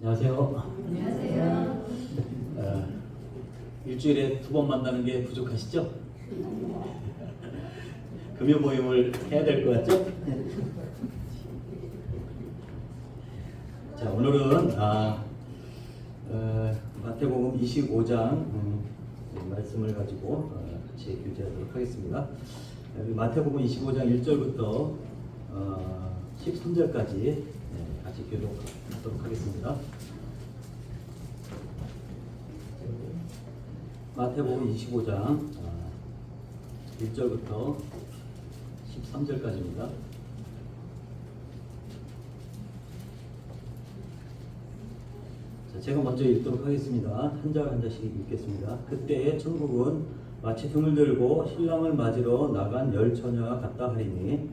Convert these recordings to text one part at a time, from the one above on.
안녕하세요. 안녕하세요. 일주일에 2번 만나는 게 부족하시죠? 금요 모임을 해야 될 것 같죠? 자, 오늘은 마태복음 25장 말씀을 가지고 같이 교제하도록 하겠습니다. 마태복음 25장 1절부터 13절까지 같이 교독하도록 하겠습니다. 마태복음 25장 1절부터 13절까지입니다. 자, 제가 먼저 읽도록 하겠습니다. 한 절 한 절씩 읽겠습니다. 그때 천국은 마치 등을 들고 신랑을 맞으러 나간 열 처녀와 같다 하리니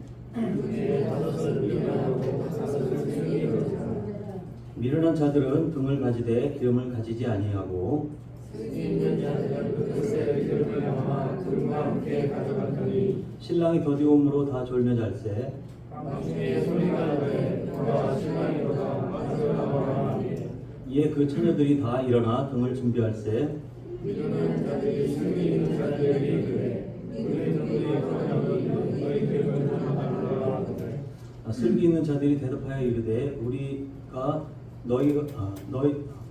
미련한 자들은 등을 가지되 기름을 가지지 아니하고 신랑이 더디움으로 다 졸며 잘세 이에 그 처녀들이 다 일어나 등을 준비할세 슬기 있는 자들이 대답하여 이르되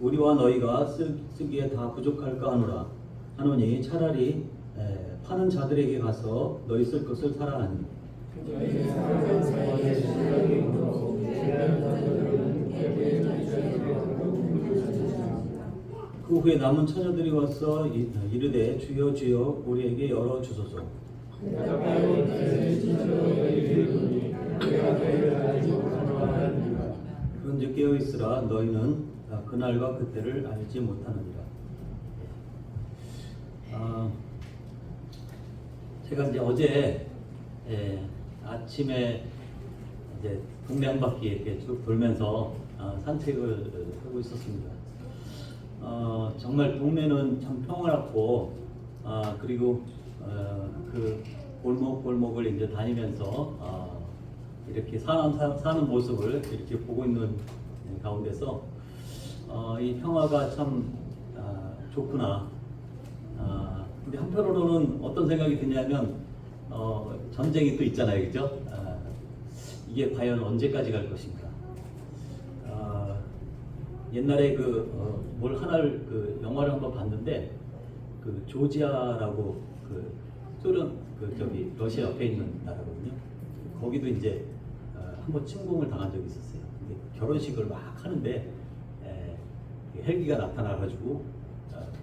우리와 너희가 쓰기에 다 부족할까 하노라 하노니 차라리 파는 자들에게 가서 너희 쓸 것을 사라 하니 그 후에 남은 처녀들이 와서 이르되 주여 주여 우리에게 열어 주소서. 그런즉 깨어 있으라 너희는 그날과 그때를 알지 못하느니라. 제가 이제 어제 아침에 이제 동네 한 바퀴 이렇게 쭉 돌면서 산책을 하고 있었습니다. 정말 동네는 참 평화롭고 그리고 그 골목을 이제 다니면서 이렇게 사는 모습을 이렇게 보고 있는 가운데서 이 평화가 참 좋구나. 근데 한편으로는 어떤 생각이 드냐면 전쟁이 또 있잖아요, 그죠? 이게 과연 언제까지 갈 것인가? 옛날에 뭘 하나를 영화를 한번 봤는데 그 조지아라고 소련 러시아 옆에 있는 나라거든요. 거기도 이제 한번 침공을 당한 적이 있었어요. 근데 결혼식을 막 하는데 헬기가 나타나가지고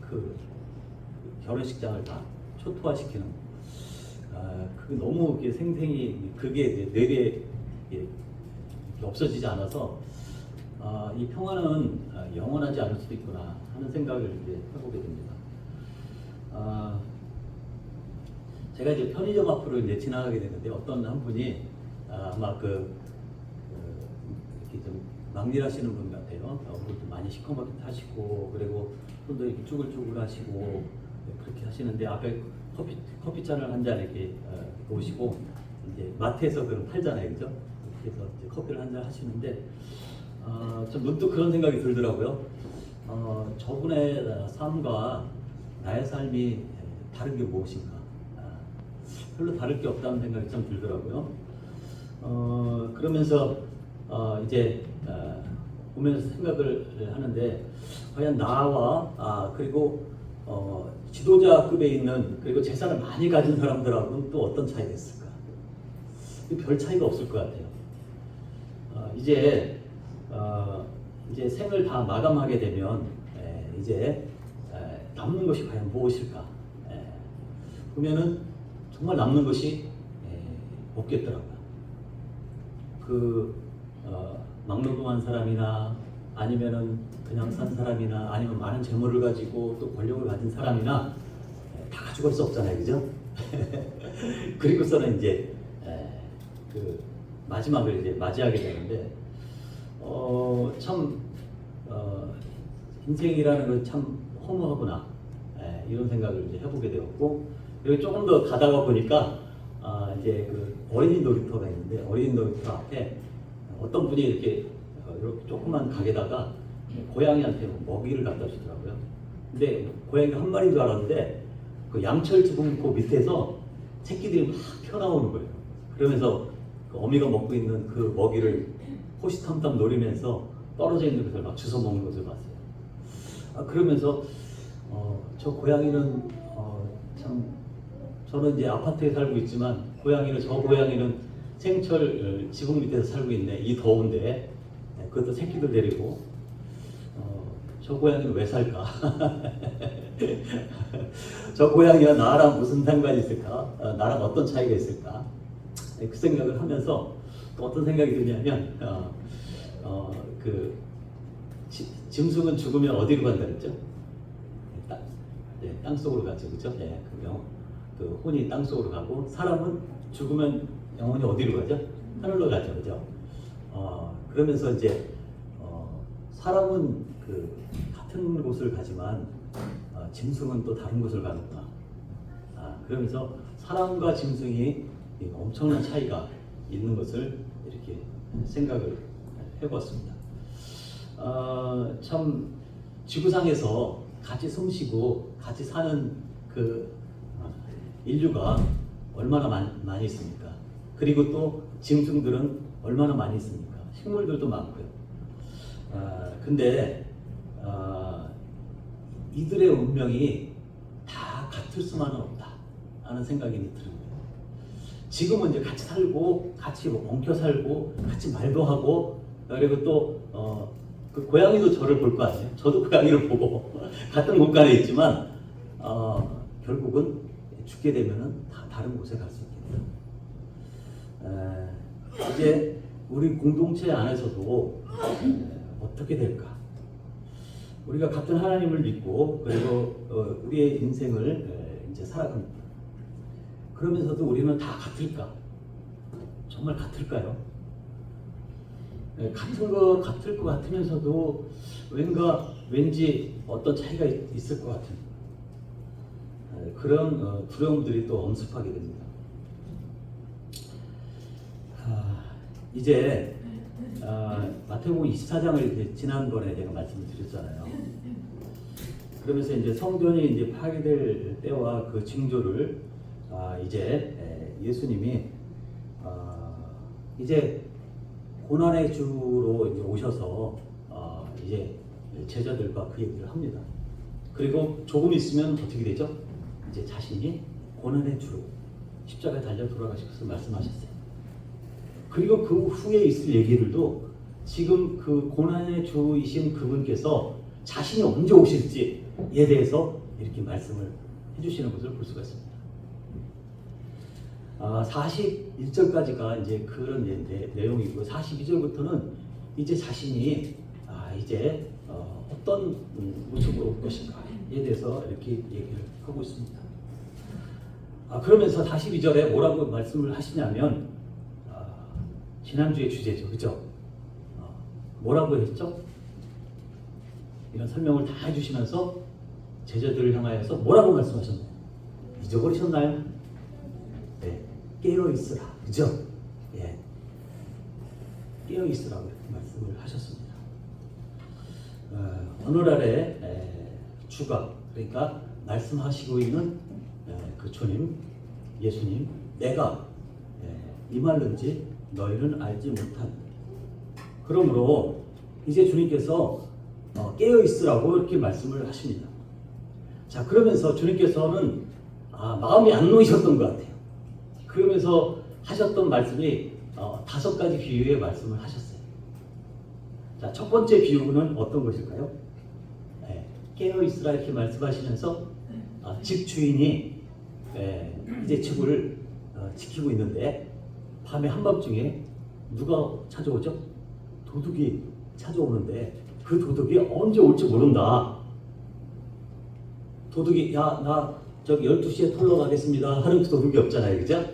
그 결혼식장을 다 초토화시키는. 그게 너무 생생히 그게 뇌리에 없어지지 않아서 이 평화는 영원하지 않을 수도 있구나 하는 생각을 이제 해보게 됩니다. 제가 이제 편의점 앞으로 이제 지나가게 되는데 어떤 한 분이 아마 이렇게 좀 막일하시는 분 같아요. 얼굴도 많이 시커멓게 타시고 그리고 손도 이렇게 쭈글쭈글하시고 그렇게 하시는데 앞에 커피잔을 한 잔 이렇게 놓으시고 이제 마트에서 팔잖아요, 그죠? 그래서 이제 커피를 한 잔 하시는데 좀 문득 그런 생각이 들더라고요. 저분의 삶과 나의 삶이 다른 게 무엇인가? 별로 다를 게 없다는 생각이 좀 들더라고요. 그러면서 이제 보면서 생각을 하는데 과연 나와 그리고 지도자급에 있는 그리고 재산을 많이 가진 사람들하고는 또 어떤 차이가 있을까? 별 차이가 없을 것 같아요. 이제 생을 다 마감하게 되면 이제 남는 것이 과연 무엇일까? 보면은 정말 남는 것이 없겠더라고요. 막노동한 사람이나 아니면은 그냥 산 사람이나 아니면 많은 재물을 가지고 또 권력을 가진 사람이나 다 가지고 갈 수 없잖아요, 그죠? 그리고서는 이제 마지막을 이제 맞이하게 되는데 인생이라는 건 참 허무하구나 이런 생각을 이제 해보게 되었고 그리고 조금 더 가다가 보니까 이제 어린이 놀이터가 있는데 어린이 놀이터 앞에 어떤 분이 이렇게 조그만 가게다가 고양이한테 먹이를 갖다 주더라고요. 근데 고양이가 한 마리인 줄 알았는데 그 양철 지붕 그 밑에서 새끼들이 막 튀어나오는 거예요. 그러면서 그 어미가 먹고 있는 그 먹이를 호시탐탐 노리면서 떨어져 있는 것을 막 주워 먹는 것을 봤어요. 그러면서 저 고양이는 참 저는 이제 아파트에 살고 있지만 저 고양이는 생철 지붕 밑에서 살고 있네. 이 더운데 그것도 새끼들 데리고 저 고양이는 왜 살까? 저 고양이와 나랑 무슨 상관이 있을까? 나랑 어떤 차이가 있을까? 그 생각을 하면서 또 어떤 생각이 드냐면 짐승은 죽으면 어디로 간다 그랬죠? 땅 속으로 가죠, 그렇죠? 네, 그 혼이 땅 속으로 가고 사람은 죽으면 영혼이 어디로 가죠? 하늘로 가죠, 그렇죠? 그러면서 이제 사람은 같은 곳을 가지만 짐승은 또 다른 곳을 가는구나. 그러면서 사람과 짐승이 엄청난 차이가 있는 것을 이렇게 생각을 해보았습니다. 참 지구상에서 같이 숨쉬고 같이 사는 그 인류가 얼마나 많이 있습니까? 그리고 또 짐승들은 얼마나 많이 있습니까? 식물들도 많고요. 근데 이들의 운명이 다 같을 수만은 없다 하는 생각이 듭니다. 지금은 이제 같이 살고 같이 엉켜 살고 같이 말도 하고 그리고 또 그 고양이도 저를 볼 거 아니에요? 저도 고양이를 보고 같은 공간에 있지만 결국은 죽게 되면은 다 다른 곳에 갈 수 있겠다. 이제 우리 공동체 안에서도 어떻게 될까? 우리가 같은 하나님을 믿고 그리고 우리의 인생을 이제 살아갑니다. 그러면서도 우리는 다 같을까? 정말 같을까요? 같을 것 같으면서도 왠지 어떤 차이가 있을 것 같은 그런 두려움들이 또 엄습하게 됩니다. 이제 마태복음 24장을 지난번에 제가 말씀을 드렸잖아요. 그러면서 이제 성전이 이제 파괴될 때와 그 징조를 이제 예수님이 이제 고난의 주로 이제 오셔서 이제 제자들과 그 얘기를 합니다. 그리고 조금 있으면 어떻게 되죠? 이제 자신이 고난의 주로 십자가에 달려 돌아가실 것을 말씀하셨어요. 그리고 그 후에 있을 얘기들도 지금 그 고난의 주이신 그분께서 자신이 언제 오실지에 대해서 이렇게 말씀을 해주시는 것을 볼 수가 있습니다. 41절까지가 이제 그런 내용이고 42절부터는 이제 자신이 이제 어떤 모습으로 올 것인가에 대해서 이렇게 얘기를 하고 있습니다. 그러면서 42절에 뭐라고 말씀을 하시냐면 지난주의 주제죠, 그죠? 뭐라고 했죠? 이런 설명을 다 해주시면서 제자들을 향하여서 뭐라고 말씀하셨나요? 잊어버리셨나요? 네, 깨어 있으라, 그죠? 예, 깨어 있으라고 이렇게 말씀을 하셨습니다. 오늘날의 주가 그러니까 말씀하시고 있는 그 주님, 예수님, 내가 임할는지 너희는 알지 못한. 그러므로 이제 주님께서 깨어 있으라고 이렇게 말씀을 하십니다. 자, 그러면서 주님께서는 마음이 안 놓이셨던 것 같아요. 그러면서 하셨던 말씀이 5가지 비유의 말씀을 하셨어요. 자, 첫 번째 비유는 어떤 것일까요? 깨어 있으라 이렇게 말씀하시면서 집 주인이 이제 집을 지키고 있는데 밤에 한밤중에 누가 찾아오죠? 도둑이 찾아오는데 그 도둑이 언제 올지 모른다. 도둑이 나 저기 12시에 털러 가겠습니다 하는 그 도둑이 없잖아요, 그죠?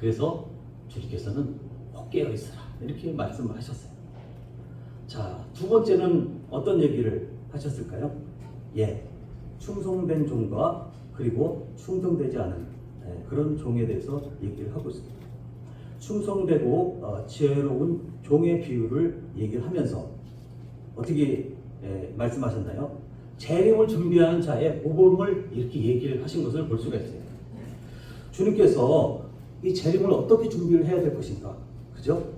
그래서 주님께서는 꼭 깨어 있으라 이렇게 말씀을 하셨어요. 자, 두 번째는 어떤 얘기를 하셨을까요? 충성된 종과 그리고 충성되지 않은 그런 종에 대해서 얘기를 하고 있습니다. 충성되고 지혜로운 종의 비유를 얘기를 하면서 어떻게 말씀하셨나요? 재림을 준비하는 자의 모범을 이렇게 얘기를 하신 것을 볼 수가 있어요. 주님께서 이 재림을 어떻게 준비를 해야 될 것인가, 그죠?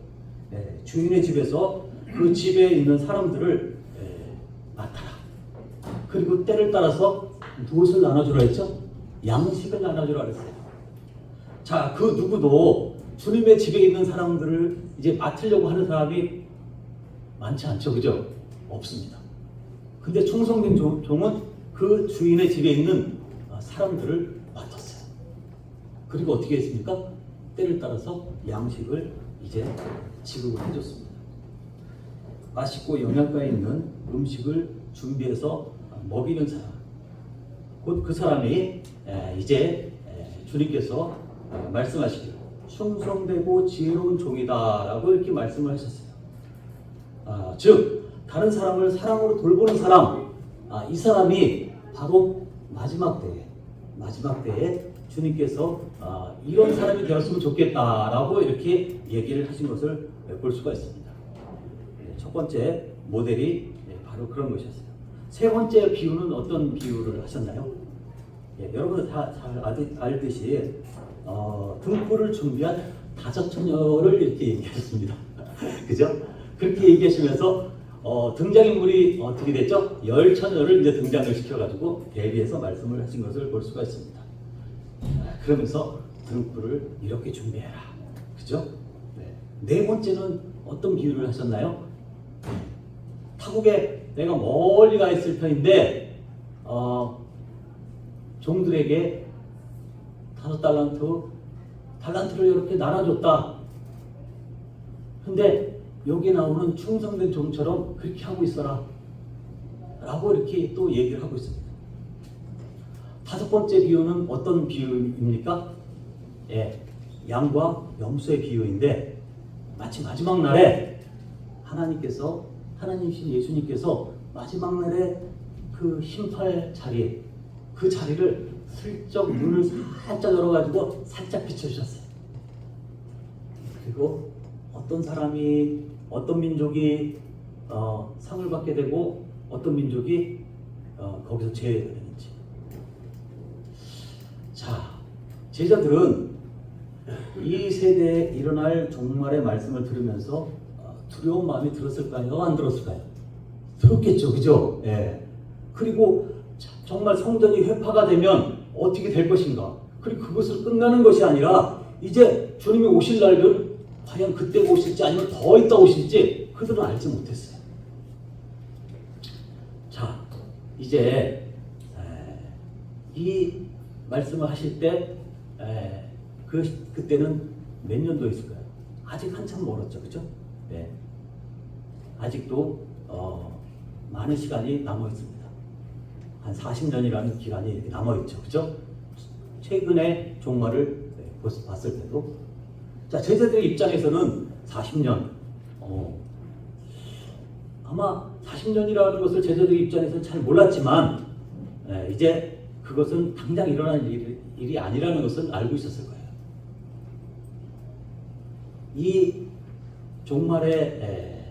주인의 집에서 그 집에 있는 사람들을 맡아라. 그리고 때를 따라서 무엇을 나눠주라 했죠? 양식을 나눠주라 그랬어요. 자, 그 누구도 주님의 집에 있는 사람들을 이제 맡으려고 하는 사람이 많지 않죠, 그죠? 없습니다. 근데 충성된 종은 그 주인의 집에 있는 사람들을 맡았어요. 그리고 어떻게 했습니까? 때를 따라서 양식을 이제 지급을 해줬습니다. 맛있고 영양가 있는 음식을 준비해서 먹이는 사람, 곧 그 사람이 이제 주님께서 말씀하시기를 충성되고 지혜로운 종이다라고 이렇게 말씀을 하셨어요. 즉 다른 사람을 사랑으로 돌보는 사람, 이 사람이 바로 마지막 때에 주님께서 이런 사람이 되었으면 좋겠다라고 이렇게 얘기를 하신 것을 볼 수가 있습니다. 첫 번째 모델이 바로 그런 것이었어요. 세 번째 비유는 어떤 비유를 하셨나요? 여러분 다 잘 알듯이 등불을 준비한 5 처녀를 이렇게 얘기했습니다. 그죠? 그렇게 얘기하시면서 등장인물이 어떻게 됐죠? 10 처녀를 이제 등장을 시켜가지고 대비해서 말씀을 하신 것을 볼 수가 있습니다. 그러면서 등불을 이렇게 준비해라. 그죠? 네 번째는 어떤 비유를 하셨나요? 타국에 내가 멀리 가 있을 편인데 종들에게 5 달란트를 이렇게 나눠줬다. 근데 여기 나오는 충성된 종처럼 그렇게 하고 있어라 라고 이렇게 또 얘기를 하고 있습니다. 5 번째 비유는 어떤 비유입니까? 양과 염소의 비유인데 마치 마지막 날에 하나님이신 예수님께서 마지막 날에 그 심판의 자리, 그 자리를 슬쩍 눈을 살짝 열어가지고 살짝 비춰주셨어요. 그리고 어떤 사람이, 어떤 민족이 상을 받게 되고 어떤 민족이 거기서 제외가 되는지. 자, 제자들은 이 세대에 일어날 종말의 말씀을 들으면서 두려운 마음이 들었을까요? 안 들었을까요? 들었겠죠, 그죠? 그리고 정말 성전이 회파가 되면 어떻게 될 것인가? 그리고 그것을 끝나는 것이 아니라 이제 주님이 오실 날은 과연 그때 오실지 아니면 더 있다 오실지 그들은 알지 못했어요. 자, 이제 이 말씀을 하실 때 그때는 몇 년도 있을까요? 아직 한참 멀었죠, 그죠? 아직도 많은 시간이 남아 있습니다. 한 40년이라는 기간이 남아 있죠, 그죠? 최근에 종말을 봤을 때도, 자, 제자들의 입장에서는 40년, 아마 40년이라는 것을 제자들의 입장에서는 잘 몰랐지만 이제 그것은 당장 일어날 일이 아니라는 것을 알고 있었을 거예요. 이 종말의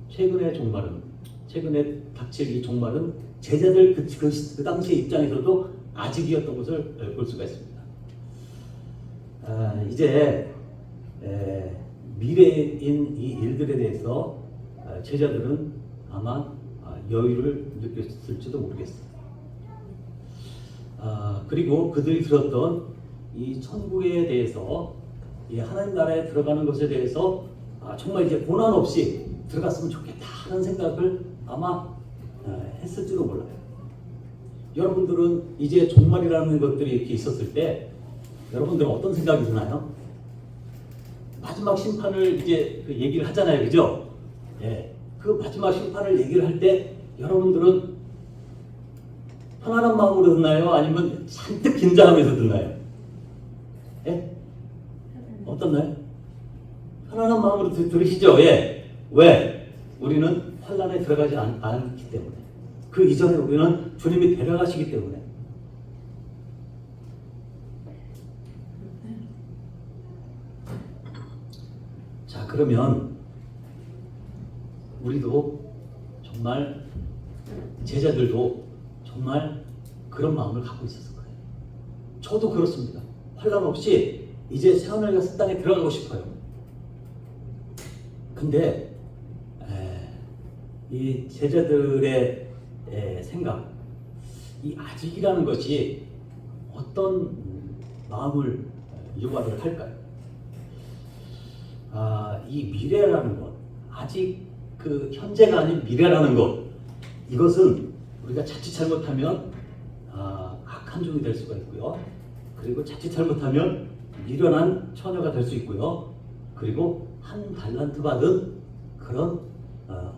최근에 닥칠 이 종말은 제자들 그 당시의 입장에서도 아직이었던 것을 볼 수가 있습니다. 이제 미래인 이 일들에 대해서 제자들은 아마 여유를 느꼈을지도 모르겠어요. 그리고 그들이 들었던 이 천국에 대해서, 이 하나님 나라에 들어가는 것에 대해서 정말 이제 고난 없이 들어갔으면 좋겠다 하는 생각을 아마 했을지도 몰라요. 여러분들은 이제 종말이라는 것들이 이렇게 있었을 때 여러분들은 어떤 생각이 드나요? 마지막 심판을 이제 그 얘기를 하잖아요, 그죠? 그 마지막 심판을 얘기를 할 때 여러분들은 편안한 마음으로 듣나요? 아니면 잔뜩 긴장하면서 듣나요? 어떻나요? 편안한 마음으로 들으시죠? 왜? 우리는 환난에 들어가지 않기 때문에. 그 이전에 우리는 주님이 데려가시기 때문에. 자, 그러면 우리도 정말 정말 제자들도 정말 그런 마음을 갖고 있었을 거예요. 저도 그렇습니다. 환란 없이 이제 새하늘과 새 땅에 들어가고 싶어요. 근데 이 제자들의 생각, 이 아직이라는 것이 어떤 마음을 유발을 할까요? 이 미래라는 것, 아직 그 현재가 아닌 미래라는 것, 이것은 우리가 자칫 잘못하면 악한 종이 될 수가 있고요. 그리고 자칫 잘못하면 미련한 처녀가 될 수 있고요. 그리고 한 달란트 받은 그런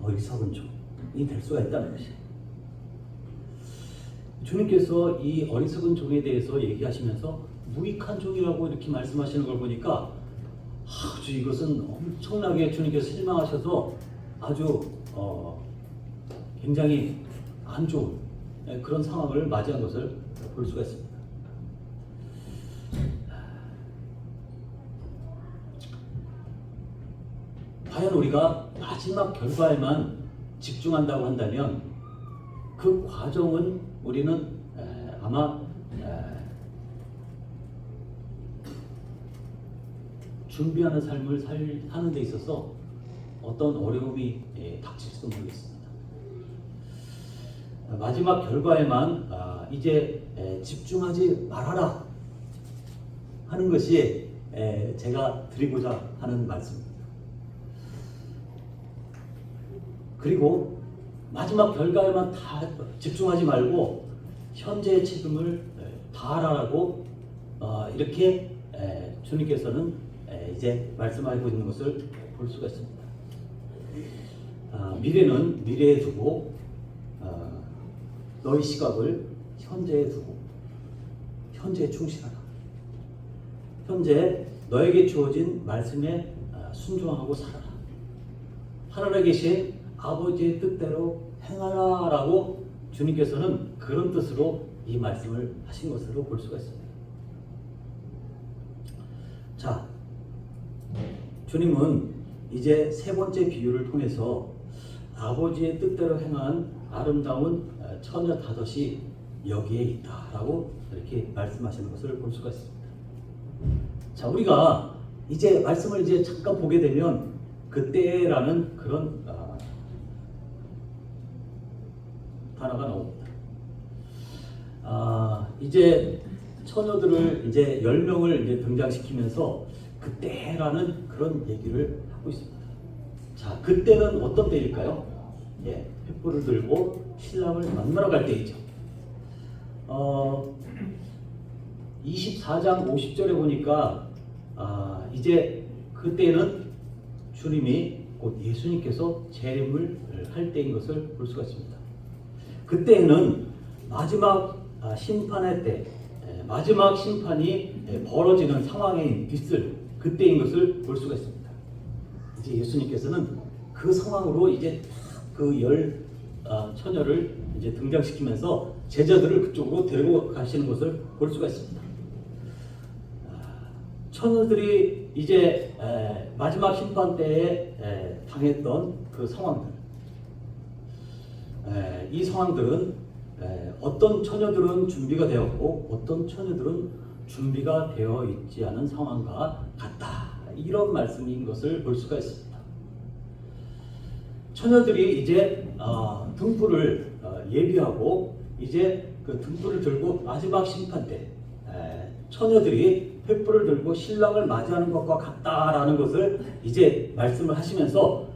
어리석은 종이 될 수가 있다는 것이에요. 주님께서 이 어리석은 종에 대해서 얘기하시면서 무익한 종이라고 이렇게 말씀하시는 걸 보니까 아주 이것은 엄청나게 주님께서 실망하셔서 아주 굉장히 안 좋은 그런 상황을 맞이한 것을 볼 수가 있습니다. 과연 우리가 마지막 결과에만 집중한다고 한다면 그 과정은 우리는 아마 준비하는 삶을 사는 데 있어서 어떤 어려움이 닥칠지도 모르겠습니다. 마지막 결과에만 이제 집중하지 말아라 하는 것이 제가 드리고자 하는 말씀입니다. 그리고 마지막 결과에만 다 집중하지 말고 현재의 책임을 다하라고 이렇게 주님께서는 이제 말씀하고 있는 것을 볼 수가 있습니다. 미래는 미래에 두고 너희 시각을 현재에 두고 현재에 충실하라. 현재 너에게 주어진 말씀에 순종하고 살아라. 하늘에 계신 아버지의 뜻대로 행하라 라고 주님께서는 그런 뜻으로 이 말씀을 하신 것으로 볼 수가 있습니다. 자, 주님은 이제 세 번째 비유를 통해서 아버지의 뜻대로 행한 아름다운 처녀 다섯이 여기에 있다라고 이렇게 말씀하시는 것을 볼 수가 있습니다. 자, 우리가 이제 말씀을 이제 잠깐 보게 되면 그때라는 그런 단어가 나옵니다. 이제 처녀들을 이제 10명을 이제 등장시키면서 그때라는 그런 얘기를 하고 있습니다. 자, 그때는 어떤 때일까요? 횃불을 들고 신랑을 만나러 갈 때이죠. 24장 50절에 보니까 이제 그때는 주님이 곧 예수님께서 재림을 할 때인 것을 볼 수가 있습니다. 그때는 마지막 심판의 때, 마지막 심판이 벌어지는 상황에 있을 그때인 것을 볼 수가 있습니다. 이제 예수님께서는 그 상황으로 이제 그 처녀를 이제 등장시키면서 제자들을 그쪽으로 데리고 가시는 것을 볼 수가 있습니다. 처녀들이 이제 마지막 심판 때에 당했던 그 상황들, 이 상황들은 어떤 처녀들은 준비가 되었고 어떤 처녀들은 준비가 되어 있지 않은 상황과 같다, 이런 말씀인 것을 볼 수가 있습니다. 처녀들이 이제 등불을 예비하고 이제 그 등불을 들고 마지막 심판 때 처녀들이 횃불을 들고 신랑을 맞이하는 것과 같다라는 것을 이제 말씀을 하시면서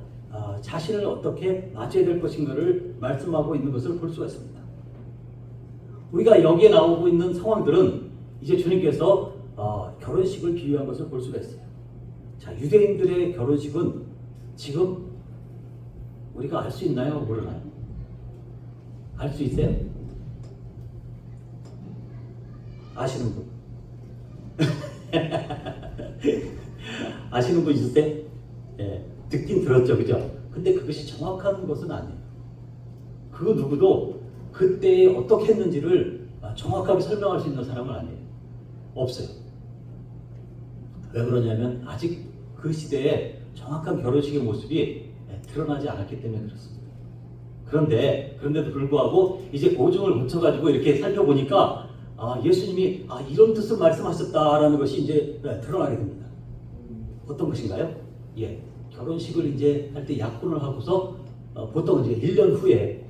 자신을 어떻게 맞이해야 될 것인가를 말씀하고 있는 것을 볼 수가 있습니다. 우리가 여기에 나오고 있는 상황들은 이제 주님께서 결혼식을 비유한 것을 볼 수가 있어요. 자, 유대인들의 결혼식은 지금 우리가 알 수 있나요? 모르나요? 알 수 있어요? 아시는 분? 아시는 분 있으세요? 듣긴 들었죠, 그죠? 근데 그것이 정확한 것은 아니에요. 그 누구도 그때 어떻게 했는지를 정확하게 설명할 수 있는 사람은 아니에요. 없어요. 왜 그러냐면 아직 그 시대에 정확한 결혼식의 모습이 드러나지 않았기 때문에 그렇습니다. 그런데도 불구하고 이제 고증을 거쳐가지고 이렇게 살펴보니까 예수님이 이런 뜻을 말씀하셨다라는 것이 이제 드러나게 됩니다. 어떤 것인가요? 예, 결혼식을 이제 할 때 약혼을 하고서 보통 이제 1년 후에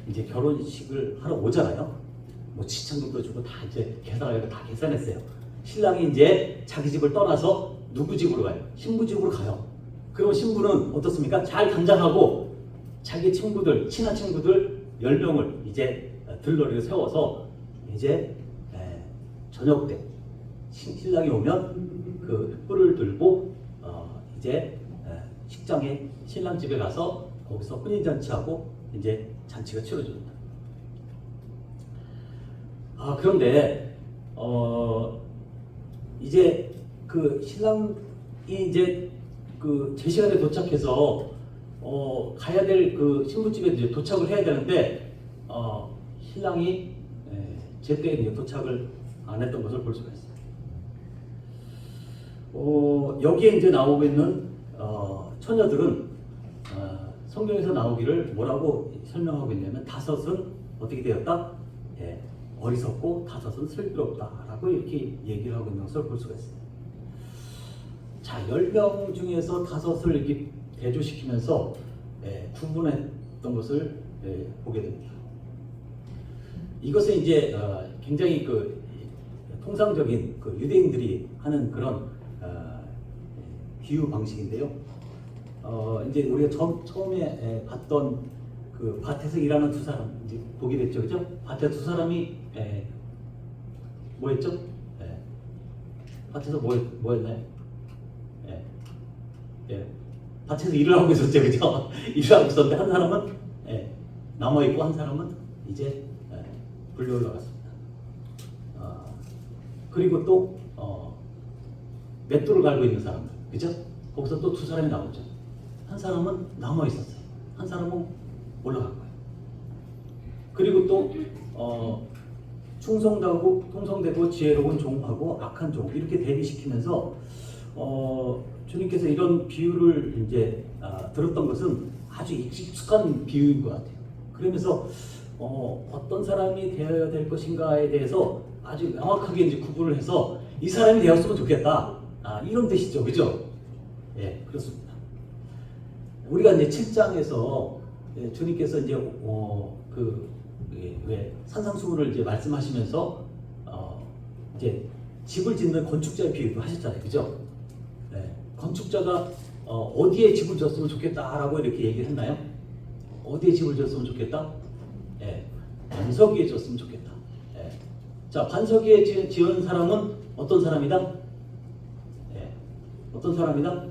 이제 결혼식을 하러 오잖아요. 뭐 지참금도 주고 다 이제 계산하려고 다 계산했어요. 신랑이 이제 자기 집을 떠나서 누구 집으로 가요? 신부 집으로 가요. 그럼 신부는 어떻습니까? 잘 단장하고 자기 친구들, 친한 친구들 10명을 이제 들러리를 세워서 이제 저녁 때 신랑이 오면 그 뿔을 들고 이제 식장에 신랑 집에 가서 거기서 혼인잔치하고 이제 잔치가 치러집니다. 그런데 이제 그 신랑이 이제 그 제 시간에 도착해서 가야 될 그 신부집에 이제 도착을 해야 되는데 신랑이 제때 이제 도착을 안 했던 것을 볼 수가 있어요. 여기에 이제 나오고 있는 처녀들은 성경에서 나오기를 뭐라고 설명하고 있냐면 다섯은 어떻게 되었다? 어리석고 다섯은 슬기롭다라고 이렇게 얘기를 하고 있는 것을 볼 수가 있어요. 자, 10명 중에서 다섯을 이렇게 대조시키면서 구분했던 것을 보게 됩니다. 이것은 이제 굉장히 그 통상적인 그 유대인들이 하는 그런 비유 방식인데요. 이제 우리가 처음에 봤던 그 밭에서 일하는 두 사람 이제 보게 됐죠, 그죠? 밭에 두 사람이 뭐했죠? 밭에서 뭐했나요? 밭에서 일을 하고 있었죠, 그죠? 일을 하고 있었는데 한 사람은 남아 있고 한 사람은 이제 불려 올라갔습니다. 그리고 또 맷돌을 갈고 있는 사람들, 그죠? 거기서 또 두 사람이 나오죠. 한 사람은 남아 있었어요. 한 사람은 올라간 거예요. 그리고 또 충성되고 지혜로운 종하고 악한 종 이렇게 대비시키면서 주님께서 이런 비유를 이제 들었던 것은 아주 익숙한 비유인 것 같아요. 그러면서 어떤 사람이 되어야 될 것인가에 대해서 아주 명확하게 이제 구분을 해서 이 사람이 되었으면 좋겠다. 이런 뜻이죠, 그죠? 예, 그렇습니다. 우리가 이제 7장에서 주님께서 이제 왜 산상수훈을 이제 말씀하시면서 이제 집을 짓는 건축자의 비유도 하셨잖아요, 그죠? 건축자가 어디에 집을 지었으면 좋겠다라고 이렇게 얘기를 했나요? 어디에 집을 지었으면 좋겠다? 반석 위에 지었으면 좋겠다. 자, 반석 위에 지은 사람은 어떤 사람이다? 어떤 사람이다?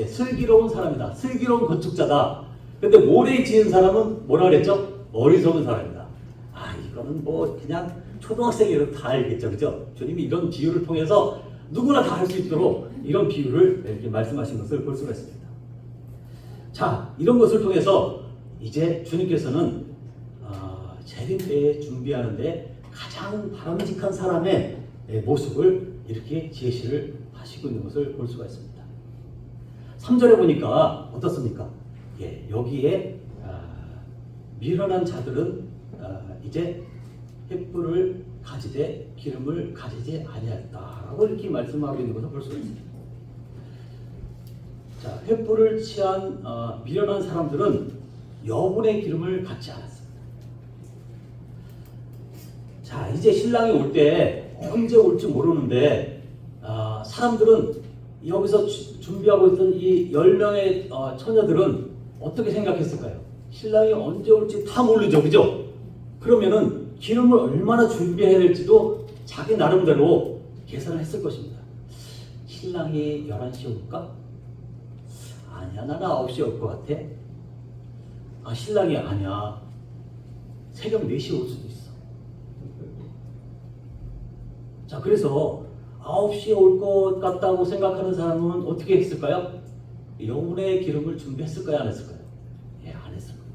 슬기로운 사람이다. 슬기로운 건축자다. 근데 모래에 지은 사람은 뭐라 그랬죠? 어리석은 사람이다. 이거는 뭐 그냥 초등학생이라도 다 알겠죠, 그죠? 주님이 이런 비유를 통해서 누구나 다 할 수 있도록 이런 비유를 이렇게 말씀하신 것을 볼 수가 있습니다. 자, 이런 것을 통해서 이제 주님께서는 재림때에 준비하는데 가장 바람직한 사람의 모습을 이렇게 제시를 하시고 있는 것을 볼 수가 있습니다. 3절에 보니까 어떻습니까? 여기에 미련한 자들은 이제 횃불을 가지되 기름을 가지지 아니하였다라고 이렇게 말씀하고 있는 것을 볼 수가 있습니다. 자, 횃불을 취한 미련한 사람들은 여분의 기름을 갖지 않았습니다. 자, 이제 신랑이 올 때 언제 올지 모르는데 사람들은 여기서 준비하고 있던 이 10명의 처녀들은 어떻게 생각했을까요? 신랑이 언제 올지 다 모르죠, 그죠? 그러면은 기름을 얼마나 준비해야 될지도 자기 나름대로 계산을 했을 것입니다. 신랑이 11시에 올까? 아니야, 나는 9시에 올 것 같아. 신랑이 아니야, 새벽 4시에 올 수도 있어. 자, 그래서 9시에 올 것 같다고 생각하는 사람은 어떻게 했을까요? 여분의 기름을 준비했을까요? 안 했을까요? 안 했을 거예요.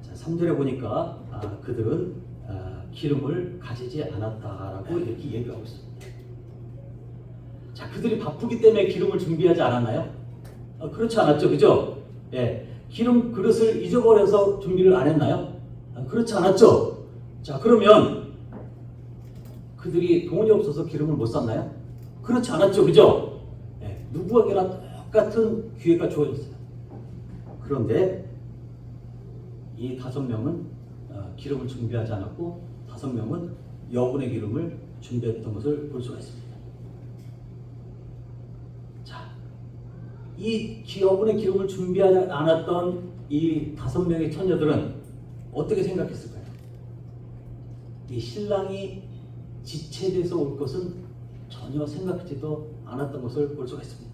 자, 3절에 보니까 그들은 기름을 가지지 않았다라고 이렇게 얘기하고 있습니다. 자, 그들이 바쁘기 때문에 기름을 준비하지 않았나요? 그렇지 않았죠, 그죠? 예, 기름 그릇을 잊어버려서 준비를 안 했나요? 그렇지 않았죠? 자, 그러면 그들이 돈이 없어서 기름을 못 샀나요? 그렇지 않았죠, 그죠? 예, 누구에게나 똑같은 기회가 주어졌어요. 그런데 이 5명은 기름을 준비하지 않았고 5명은 여분의 기름을 준비했던 것을 볼 수가 있습니다. 자, 이 여분의 기름을 준비하지 않았던 이 5명의 처녀들은 어떻게 생각했을까요? 이 신랑이 지체돼서 올 것은 전혀 생각지도 않았던 것을 볼 수가 있습니다.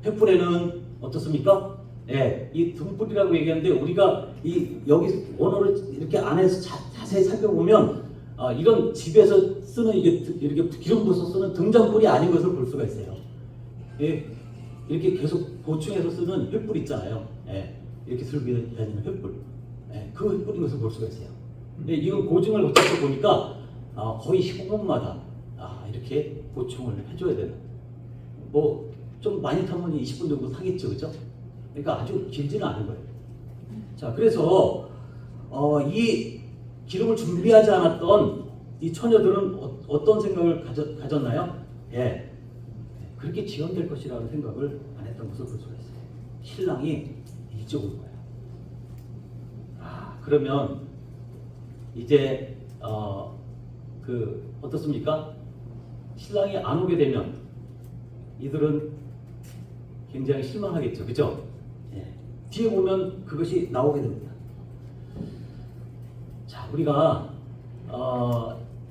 횃불에는 어떻습니까? 예, 이 등불이라고 얘기하는데 우리가 이 여기 원어를 이렇게 안에서 자세히 살펴보면 이런 집에서 쓰는 이렇게 기름 부어서 쓰는 등잔불이 아닌 것을 볼 수가 있어요. 예, 이렇게 계속 보충해서 쓰는 횃불 있잖아요. 예, 이렇게 들고 다니는 횃불, 예, 그 횃불인 것을 볼 수가 있어요. 예, 이거 고증을 거쳐서 보니까 거의 15분마다 이렇게 보충을 해줘야 되는. 뭐 좀 많이 타면 20분 정도 타겠죠, 그죠? 그러니까 아주 길지는 않은 거예요. 자, 그래서 이 기름을 준비하지 않았던 이 처녀들은 어떤 생각을 가졌나요? 예, 그렇게 지연될 것이라는 생각을 안 했던 것을 볼 수가 있어요. 신랑이 일찍 올 거예요. 그러면 이제 어떻습니까? 신랑이 안 오게 되면 이들은 굉장히 실망하겠죠, 그죠? 예. 뒤에 보면 그것이 나오게 됩니다. 자, 우리가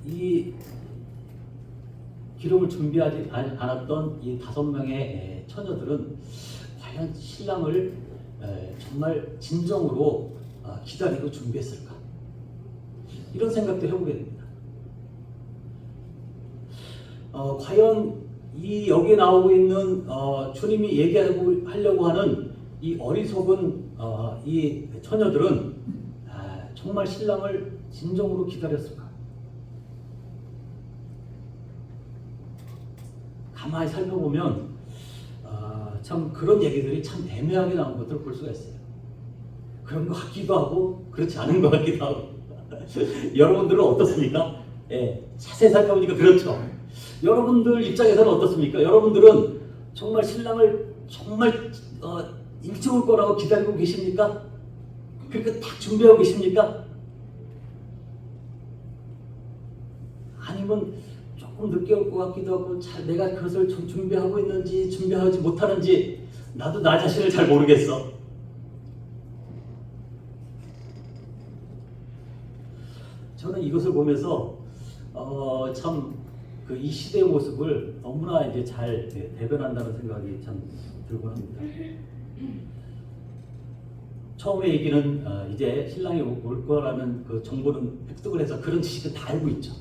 이 기름을 준비하지 않았던 이 5명의 처녀들은 과연 신랑을 정말 진정으로 기다리고 준비했을까? 이런 생각도 해보게 됩니다. 과연 이 여기에 나오고 있는 주님이 얘기하려고 하는 이 어리석은 이 처녀들은 정말 신랑을 진정으로 기다렸을까? 가만히 살펴보면 참 그런 얘기들이 참 애매하게 나온 것들을 볼 수가 있어요. 그런 것 같기도 하고 그렇지 않은 것 같기도 하고. 여러분들은 어떻습니까? 예, 자세히 살펴보니까 그렇죠. 여러분들 입장에서는 어떻습니까? 여러분들은 정말 신랑을 정말 일찍 올 거라고 기다리고 계십니까? 그렇게 딱 준비하고 계십니까? 아니면 조금 늦게 올 것 같기도 하고 내가 그것을 준비하고 있는지 준비하지 못하는지 나도 나 자신을 잘 모르겠어. 저는 이것을 보면서 참 이 시대의 모습을 너무나 이제 잘 대변한다는 생각이 참 들곤 합니다. 처음에 얘기는 이제 신랑이 올 거라는 그 정보는 획득을 해서 그런 지식은 다 알고 있죠.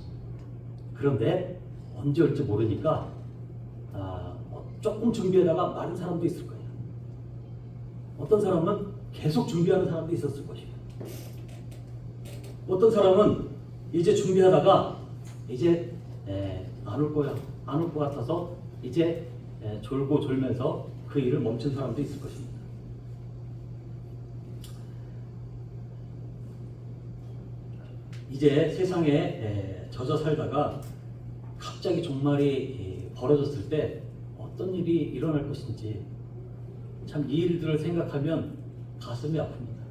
그런데 언제 올지 모르니까 조금 준비하다가 마른 사람도 있을 거예요. 어떤 사람은 계속 준비하는 사람도 있었을 것이고, 어떤 사람은 이제 준비하다가 이제 안 올 거야, 안 올 것 같아서 이제 졸고 졸면서 그 일을 멈춘 사람도 있을 것입니다. 이제 세상에 젖어 살다가 갑자기 종말이 벌어졌을 때 어떤 일이 일어날 것인지 참 이 일들을 생각하면 가슴이 아픕니다.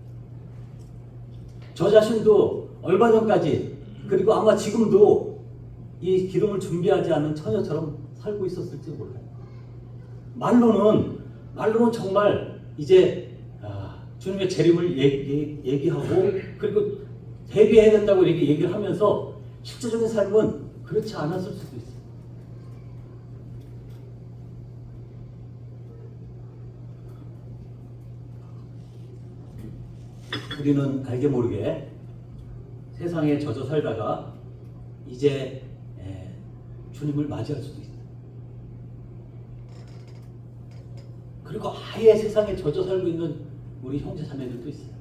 저 자신도 얼마 전까지 그리고 아마 지금도 이 기름을 준비하지 않은 처녀처럼 살고 있었을지 몰라요. 말로는 정말 이제 주님의 재림을 얘기하고 그리고 대비해야 된다고 이렇게 얘기를 하면서 실제적인 삶은 그렇지 않았을 수도 있어요. 우리는 알게 모르게 세상에 젖어 살다가 이제 주님을 맞이할 수도 있어요. 그리고 아예 세상에 젖어 살고 있는 우리 형제 자매들도 있어요.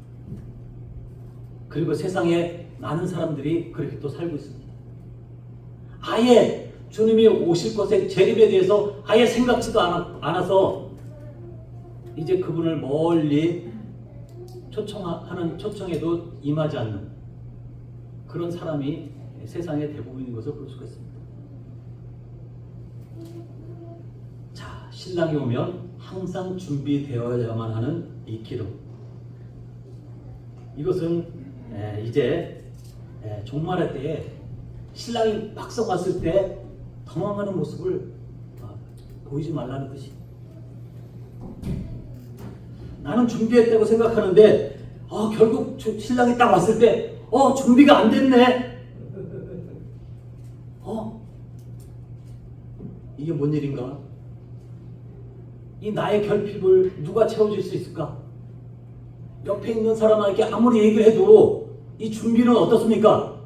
그리고 세상에 많은 사람들이 그렇게 또 살고 있습니다. 아예 주님이 오실 것의 재림에 대해서 아예 생각지도 않아서 이제 그분을 멀리 초청하는 초청에도 임하지 않는 그런 사람이 세상의 대부분인 것을 볼 수가 있습니다. 자, 신랑이 오면 항상 준비되어야만 하는 이 기름. 이것은 이제 종말의 때에 신랑이 막상 왔을 때 당황하는 모습을 보이지 말라는 뜻이. 나는 준비했다고 생각하는데 결국 신랑이 딱 왔을 때 준비가 안 됐네. 이게 뭔 일인가? 이 나의 결핍을 누가 채워줄 수 있을까? 옆에 있는 사람에게 아무리 얘기를 해도 이 준비는 어떻습니까?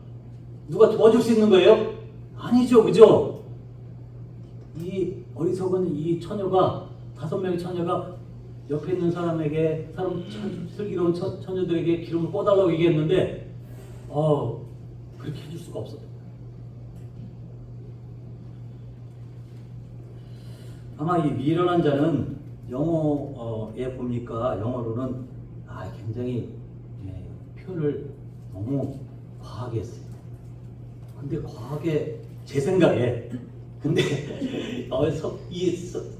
누가 도와줄 수 있는 거예요? 아니죠, 그죠? 이 어리석은 이 처녀가 5명의 처녀가 옆에 있는 사람에게 슬기로운 처녀들에게 기름을 꿔달라고 얘기했는데 그렇게 해줄 수가 없었다. 아마 이 미련한 자는 영어에 보니까 영어로는 굉장히 표현을 너무 과하게 했어요. 근데 과하게 제 생각에 근데 이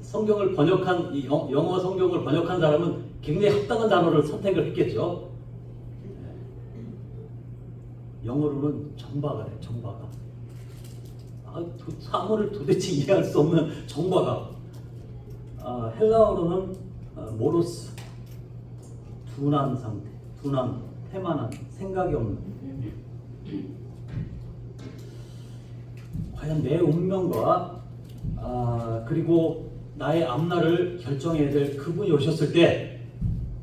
성경을 번역한 이 영어 성경을 번역한 사람은 굉장히 합당한 단어를 선택을 했겠죠. 영어로는 정박아래, 정박아. 사물을 도대체 이해할 수 없는 정박아. 헬라어로는 모로스, 둔한 상태, 둔한, 태만한, 생각이 없는. 과연 내 운명과 그리고 나의 앞날을 결정해야 될 그분이 오셨을 때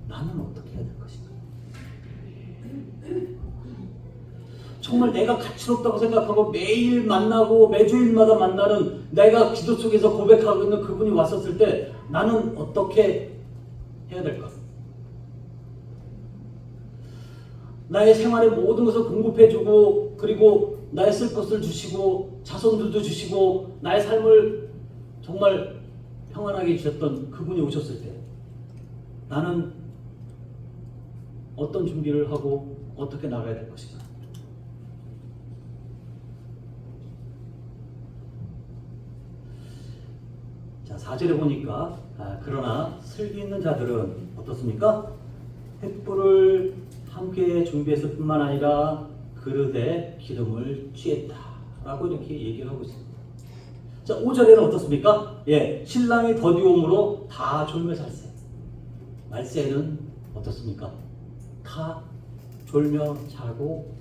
나는 어떻게 해야 될 것인가? 정말 내가 가치롭다고 생각하고 매일 만나고 매주일마다 만나는 내가 기도 속에서 고백하고 있는 그분이 왔었을 때 나는 어떻게 해야 될까? 나의 생활의 모든 것을 공급해주고 그리고 나의 쓸 것을 주시고 자손들도 주시고 나의 삶을 정말 평안하게 주셨던 그분이 오셨을 때 나는 어떤 준비를 하고 어떻게 나가야 될 것인가? 자, 4절에 보니까 그러나 슬기 있는 자들은 어떻습니까? 횃불을 함께 준비했을 뿐만 아니라 그릇에 기름을 취했다 라고 이렇게 얘기를 하고 있습니다. 자, 5절에는 어떻습니까? 신랑이 더디움으로 다 졸며 살세. 말세는 어떻습니까? 다 졸며 자고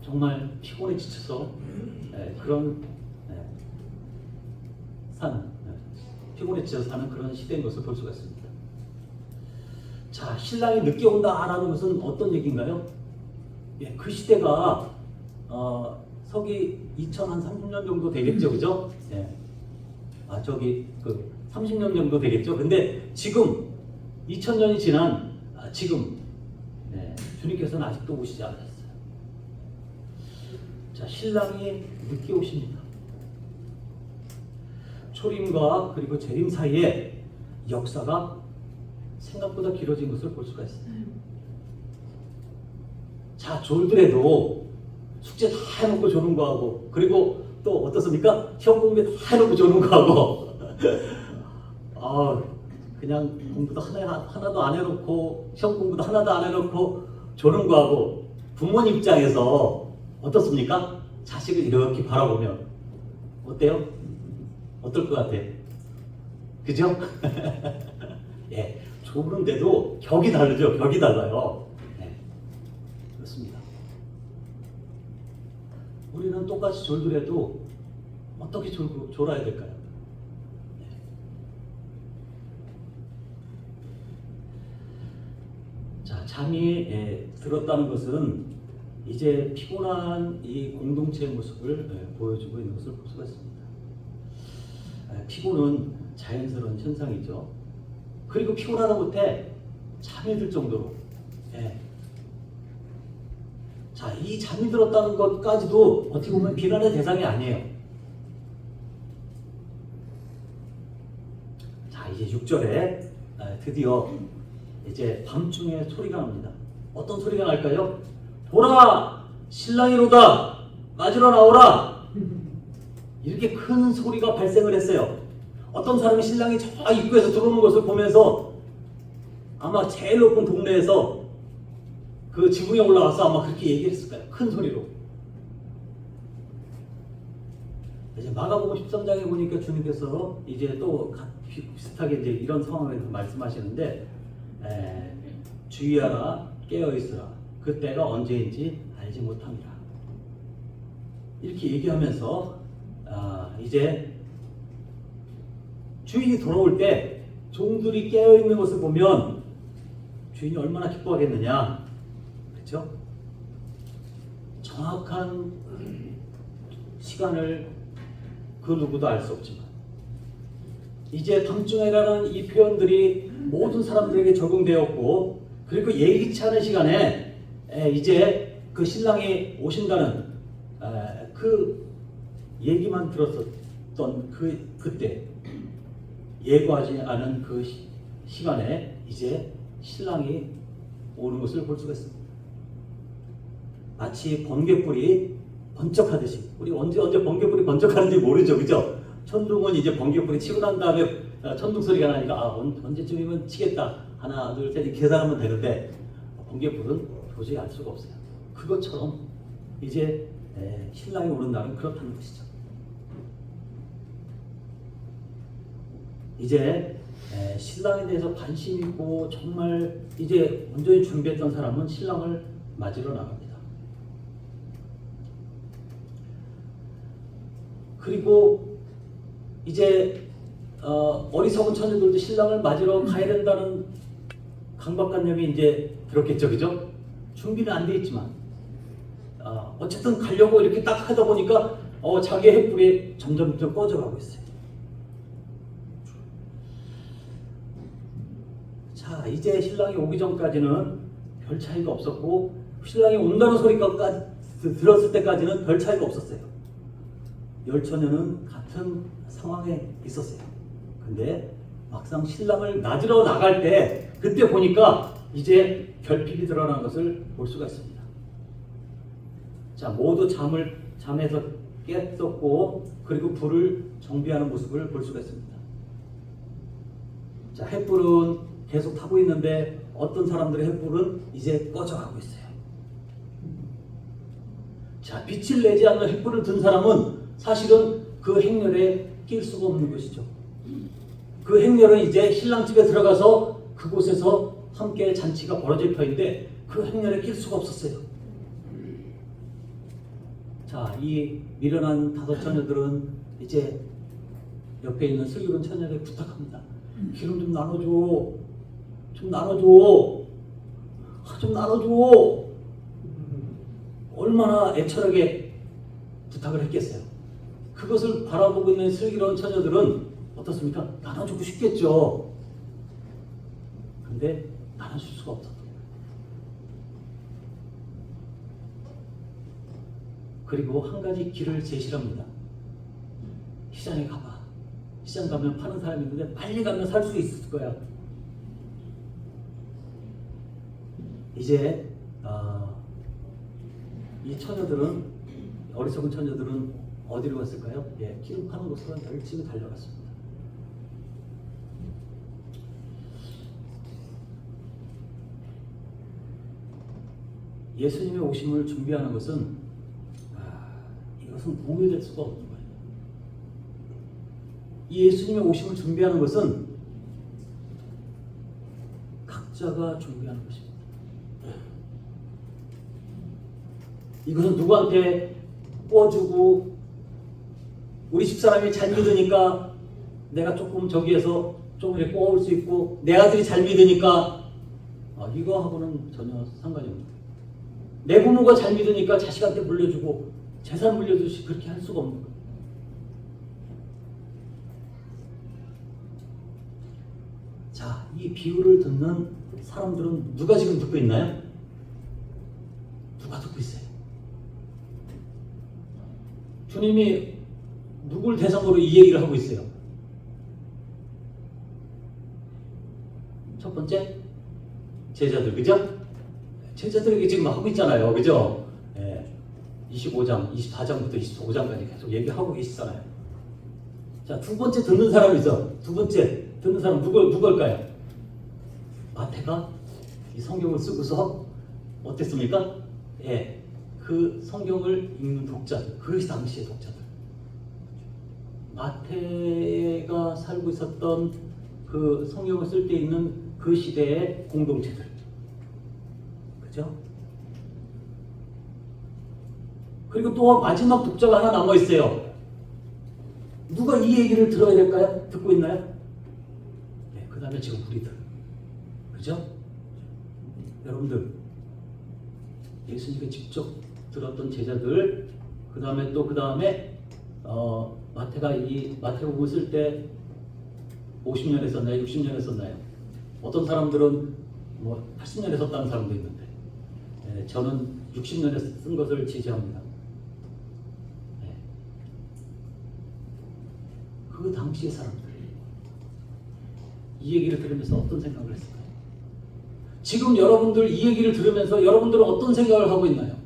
정말 피곤해 지쳐서 그런 피곤해 지쳐서 사는 그런 시대인 것을 볼 수가 있습니다. 자, 신랑이 늦게 온다라는 것은 어떤 얘기인가요? 그 시대가 서기 2030년 정도 되겠죠, 그죠? 30년 정도 되겠죠. 근데 지금 2000년이 지난 지금 주님께서는 아직도 오시지 않았어요. 자, 신랑이 늦게 오십니다. 초림과 그리고 재림 사이에 역사가 생각보다 길어진 것을 볼 수가 있습니다. 자, 졸더라도 숙제 다 해놓고 조는 거 하고 그리고 또 어떻습니까? 시험 공부 다 해놓고 조는 거 하고 그냥 공부도 하나도 안 해놓고 시험 공부도 하나도 안 해놓고 조는 거 하고 부모님 입장에서 어떻습니까? 자식을 이렇게 바라보면 어때요? 어떨 것 같아? 그죠? 조는데도 격이 다르죠. 격이 달라요. 그렇습니다. 우리는 똑같이 졸더라도 어떻게 졸아야 될까요? 자, 잠이 들었다는 것은 이제 피곤한 이 공동체의 모습을 보여주고 있는 것을 볼 수가 있습니다. 피곤은 자연스러운 현상이죠. 그리고 피곤하다 못해 잠이 들 정도로 자, 이 잠이 들었다는 것까지도 어떻게 보면 비난의 대상이 아니에요. 자, 이제 6절에 드디어 이제 밤중에 소리가 납니다. 어떤 소리가 날까요? 보라! 신랑이로다! 맞으러 나오라! 이렇게 큰 소리가 발생을 했어요. 어떤 사람이 신랑이 저 입구에서 들어오는 것을 보면서 아마 제일 높은 동네에서 그 지붕에 올라가서 아마 그렇게 얘기했을 거예요. 큰 소리로. 이제 마가복음 13장에 보니까 주님께서 이제 또 비슷하게 이제 이런 상황에서 말씀하시는데, 주의하라, 깨어있으라. 그때가 언제인지 알지 못합니다. 이렇게 얘기하면서 이제 주인이 돌아올 때 종들이 깨어있는 것을 보면 주인이 얼마나 기뻐하겠느냐. 그렇죠? 정확한 시간을 그 누구도 알 수 없지만 이제 밤중에라는 이 표현들이 모든 사람들에게 적용되었고, 그리고 예기치 않은 시간에 이제 그 신랑이 오신다는 그 얘기만 들었었던 그때 예고하지 않은 그 시간에 이제 신랑이 오는 것을 볼 수가 있습니다. 마치 번갯불이 번쩍하듯이, 우리 언제 번갯불이 번쩍하는지 모르죠, 그죠? 천둥은 이제 번갯불이 치고 난 다음에 천둥 소리가 나니까 언제쯤이면 치겠다, 하나 둘 셋 계산하면 되는데, 번갯불은 도저히 알 수가 없어요. 그것처럼 이제 신랑이 오는 날은 그렇다는 것이죠. 이제 신랑에 대해서 관심 있고 정말 이제 온전히 준비했던 사람은 신랑을 맞으러 나갑니다. 그리고 이제 어리석은 처녀들도 신랑을 맞으러 가야 된다는 강박관념이 이제 들었겠죠, 그죠? 준비는 안 돼 있지만 어쨌든 가려고 이렇게 딱 하다 보니까 자기 횃불이 점점 꺼져가고 있어요. 자, 이제 신랑이 오기 전까지는 별 차이가 없었고, 신랑이 온다는 소리가 들었을 때까지는 별 차이가 없었어요. 열처녀는 같은 상황에 있었어요. 근데 막상 신랑을 맞으러 나갈 때 그때 보니까 이제 결핍이 드러난 것을 볼 수가 있습니다. 자, 모두 잠에서 깼었고, 그리고 불을 정비하는 모습을 볼 수가 있습니다. 자, 횃불은 계속 타고 있는데 어떤 사람들의 횃불은 이제 꺼져가고 있어요. 자, 빛을 내지 않는 횃불을 든 사람은 사실은 그 행렬에 낄 수가 없는 것이죠. 그 행렬은 이제 신랑집에 들어가서 그곳에서 함께 잔치가 벌어질 터인데 그 행렬에 낄 수가 없었어요. 자, 이 미련한 다섯 처녀들은 이제 옆에 있는 슬기로운 처녀에게 부탁합니다. 기름 좀 나눠줘. 좀 나눠줘. 좀 나눠줘. 얼마나 애처하게 부탁을 했겠어요. 그것을 바라보고 있는 슬기로운 처녀들은 어떻습니까? 나눠주고 싶겠죠. 근데 나눠줄 수가 없었던 거예요. 그리고 한 가지 길을 제시합니다. 시장에 가봐. 시장 가면 파는 사람이 있는데 빨리 가면 살 수 있을 거야. 이제 이 처녀들은, 어리석은 처녀들은 어디로 갔을까요? 기름 파는 곳으로 열심히 달려갔습니다. 예수님의 오심을 준비하는 것은 이것은 공유될 수가 없는 거예요. 이 예수님의 오심을 준비하는 것은 각자가 준비하는 것입니다. 이것은 누구한테 꿔주고, 우리 집사람이 잘 믿으니까 내가 조금 저기에서 좀 이렇게 꿔올 수 있고, 내 아들이 잘 믿으니까 이거하고는 전혀 상관이 없는 거예요. 내 부모가 잘 믿으니까 자식한테 물려주고 재산 물려주시, 그렇게 할 수가 없는 거예요. 자, 이 비유를 듣는 사람들은 누가 지금 듣고 있나요? 누가 듣고 있어요? 주님이 누굴 대상으로 이 얘기를 하고 있어요? 번째 제자들, 그죠? 제자들에게 지금 하고 있잖아요, 그죠? 25장, 24장부터 25장까지 계속 얘기하고 계시잖아요. 자, 두 번째 듣는 사람이 있어. 두 번째 듣는 사람 누굴까요? 마태가 이 성경을 쓰고서 어땠습니까? 그 성경을 읽는 독자들, 그 당시의 독자들. 마태가 살고 있었던 그 성경을 쓸 때 있는 그 시대의 공동체들. 그죠? 그리고 또 마지막 독자가 하나 남아 있어요. 누가 이 얘기를 들어야 될까요? 듣고 있나요? 그 다음에 지금 우리들. 그죠? 여러분들, 예수님이 직접 들었던 제자들, 그 다음에 마태가 이 마태복음을 쓸 때 50년에 썼나요? 60년에 썼나요? 어떤 사람들은 뭐 80년에 썼다는 사람도 있는데, 저는 60년에 쓴 것을 지지합니다. 그 당시의 사람들이 이 얘기를 들으면서 어떤 생각을 했을까요? 지금 여러분들 이 얘기를 들으면서 여러분들은 어떤 생각을 하고 있나요?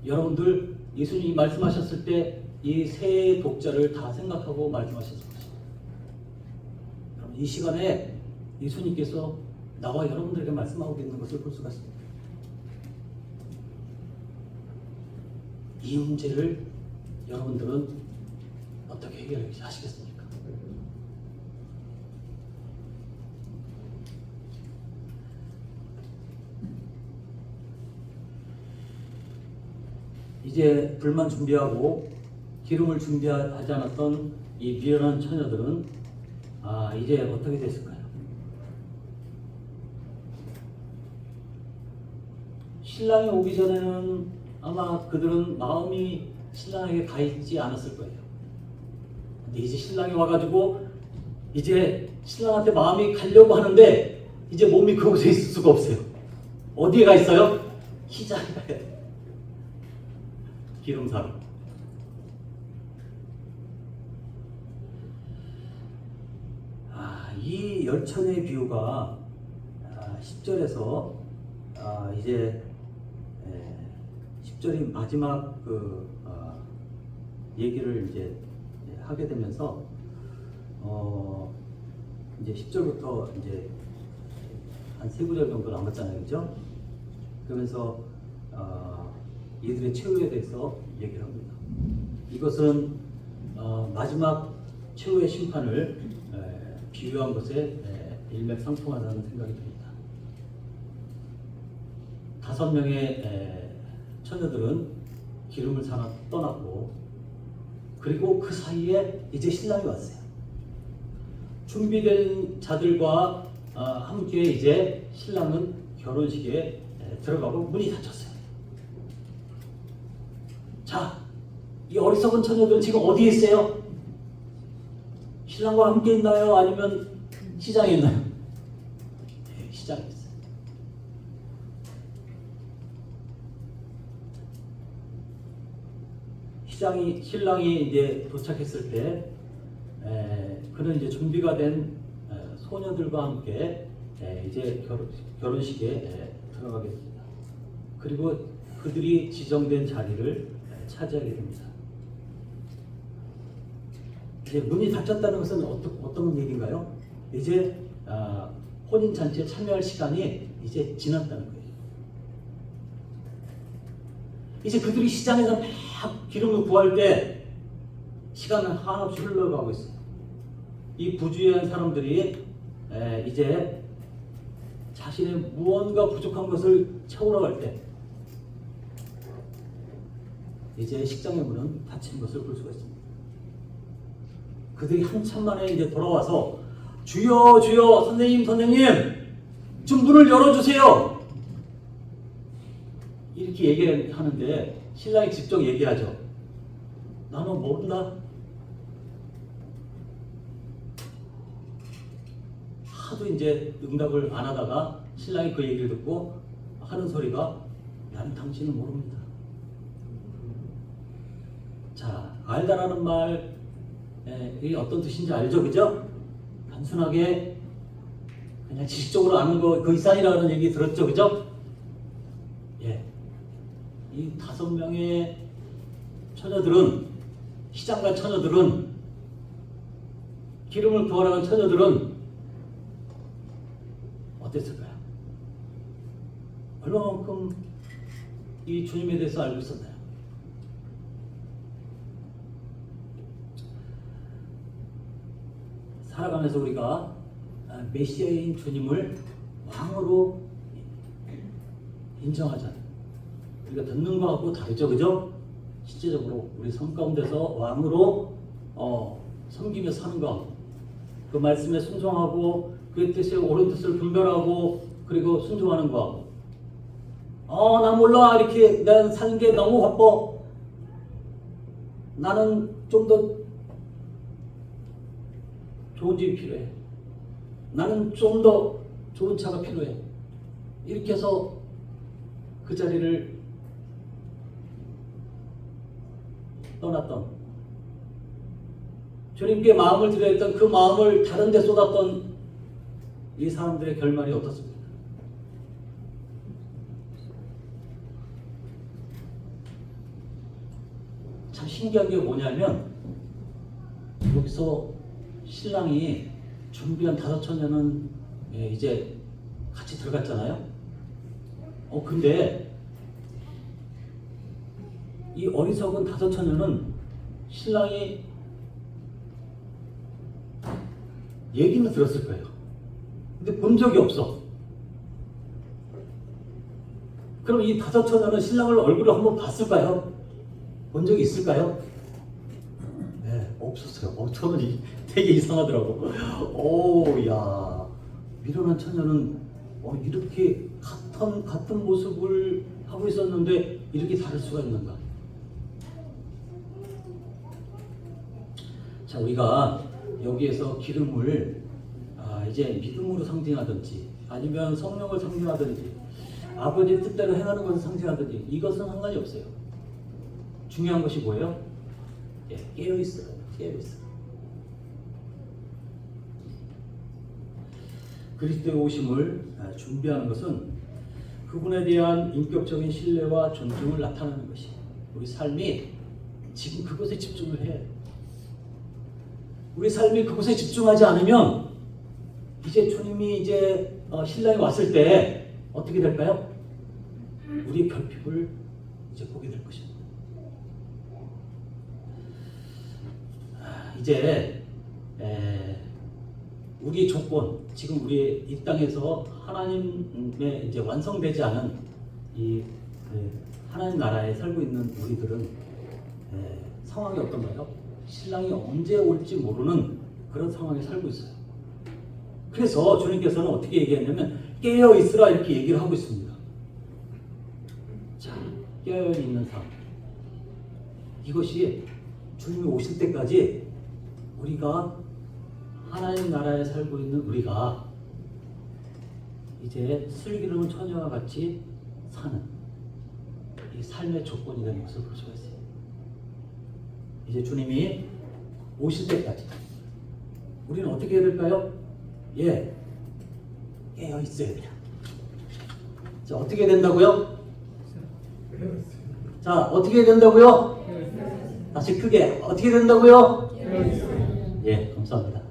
여러분들 예수님이 말씀하셨을 때 이 세 독자를 다 생각하고 말씀하셨을 것입니다. 그럼 이 시간에 예수님께서 나와 여러분들에게 말씀하고 있는 것을 볼 수가 있습니다. 이 문제를 여러분들은 어떻게 해결하시겠습니까? 이제 불만 준비하고 기름을 준비하지 않았던 이 미련한 처녀들은 이제 어떻게 됐을까요? 신랑이 오기 전에는 아마 그들은 마음이 신랑에게 가 있지 않았을 거예요. 근데 이제 신랑이 와가지고 이제 신랑한테 마음이 가려고 하는데 이제 몸이 그곳에 있을 수가 없어요. 어디에 가 있어요? 희장에 가 있어요. 기름 사러. 이 열천의 비유가 10절에서 이제 10절이 마지막 얘기를 이제 하게 되면서 이제 10절부터 이제 한 3구절 정도 남았잖아요, 그죠? 그러면서 이들의 최후에 대해서 얘기를 합니다. 이것은 마지막 최후의 심판을 비유한 것에 일맥상통하다는 생각이 듭니다. 5명의 처녀들은 기름을 사러 떠났고, 그리고 그 사이에 이제 신랑이 왔어요. 준비된 자들과 함께 이제 신랑은 결혼식에 들어가고 문이 닫혔어요. 자, 이 어리석은 처녀들은 지금 어디에 있어요? 신랑과 함께 있나요? 아니면 시장에 있나요? 네, 시장에 있어요. 신랑이 이제 도착했을 때 그는 이제 준비가 된 소녀들과 함께 이제 결혼식에 들어가게 됩니다. 그리고 그들이 지정된 자리를 차지하게 됩니다. 이제 문이 닫혔다는 것은 어떤 얘기인가요? 이제 혼인잔치에 참여할 시간이 이제 지났다는 거예요. 이제 그들이 시장에서 막 기름을 구할 때 시간은 한없이 흘러가고 있어요. 이 부주의한 사람들이 이제 자신의 무언가 부족한 것을 채우러 갈 때 이제 식장의 문은 닫힌 것을 볼 수가 있습니다. 그들이 한참 만에 이제 돌아와서 주여 주여 선생님 좀 문을 열어주세요 이렇게 얘기하는데 신랑이 직접 얘기하죠. 나는 모른다. 하도 이제 응답을 안 하다가 신랑이 그 얘기를 듣고 하는 소리가 나는 당신은 모릅니다. 자, 알다라는 말이 어떤 뜻인지 알죠, 그죠? 단순하게 그냥 지식적으로 아는 거 그 이상이라는 얘기 들었죠, 그죠? 예, 이 5명의 처녀들은 시장간 처녀들은 기름을 부어라는 처녀들은 어땠을까요? 얼마만큼 이 주님에 대해서 알고 있었나요? 살아가면서 우리가 메시아인 주님을 왕으로 인정하잖아요. 우리가 듣는 거하고 다르죠, 그죠? 실제적으로 우리 삶 가운데서 왕으로 섬기며 사는 거, 그 말씀에 순종하고 그의 뜻에 옳은 뜻을 분별하고 그리고 순종하는 거. 나 몰라, 이렇게 난 사는 게 너무 바빠. 나는 좀 더 좋은 집이 필요해. 나는 좀 더 좋은 차가 필요해. 이렇게 해서 그 자리를 떠났던, 주님께 마음을 드려야 했던 그 마음을 다른 데 쏟았던 이 사람들의 결말이 어떻습니까? 참 신기한 게 뭐냐면, 여기서 신랑이 준비한 5처녀는 이제 같이 들어갔잖아요. 근데 이 어리석은 5처녀는 신랑이 얘기는 들었을 거예요. 근데 본 적이 없어. 그럼 이 5처녀는 신랑을 얼굴을 한번 봤을까요? 본 적이 있을까요? 네, 없었어요. 저는 되게 이상하더라고. 야, 미련한 처녀는 이렇게 같은 모습을 하고 있었는데 이렇게 다를 수가 있는가? 자, 우리가 여기에서 기름을 이제 믿음으로 상징하든지 아니면 성령을 상징하든지 아버지 뜻대로 행하는 것을 상징하든지 이것은 상관이 없어요. 중요한 것이 뭐예요? 깨어있어요. 깨어있어요. 그리스도의 오심을 준비하는 것은 그분에 대한 인격적인 신뢰와 존중을 나타내는 것이에요. 우리 삶이 지금 그것에 집중을 해야 해요. 우리 삶이 그것에 집중하지 않으면 이제 주님이 이제 신랑이 왔을 때 어떻게 될까요? 우리의 결핍을 이제 보게 될 것입니다. 이제 우리 조건, 지금 우리 이 땅에서 하나님의 이제 완성되지 않은 이 하나님 나라에 살고 있는 우리들은 상황이 어떤가요? 신랑이 언제 올지 모르는 그런 상황에 살고 있어요. 그래서 주님께서는 어떻게 얘기했냐면 깨어 있으라 이렇게 얘기를 하고 있습니다. 자, 깨어 있는 삶. 이것이 주님이 오실 때까지 우리가 하나님 나라에 살고 있는 우리가 이제 슬기로운 처녀와 같이 사는 이 삶의 조건이 되는 것을 볼 수가 있어요. 이제 주님이 오실 때까지 우리는 어떻게 해야 될까요? 깨어 있어야 돼요. 자, 어떻게 된다고요? 자, 어떻게 된다고요? 다시 크게 어떻게 된다고요? 감사합니다.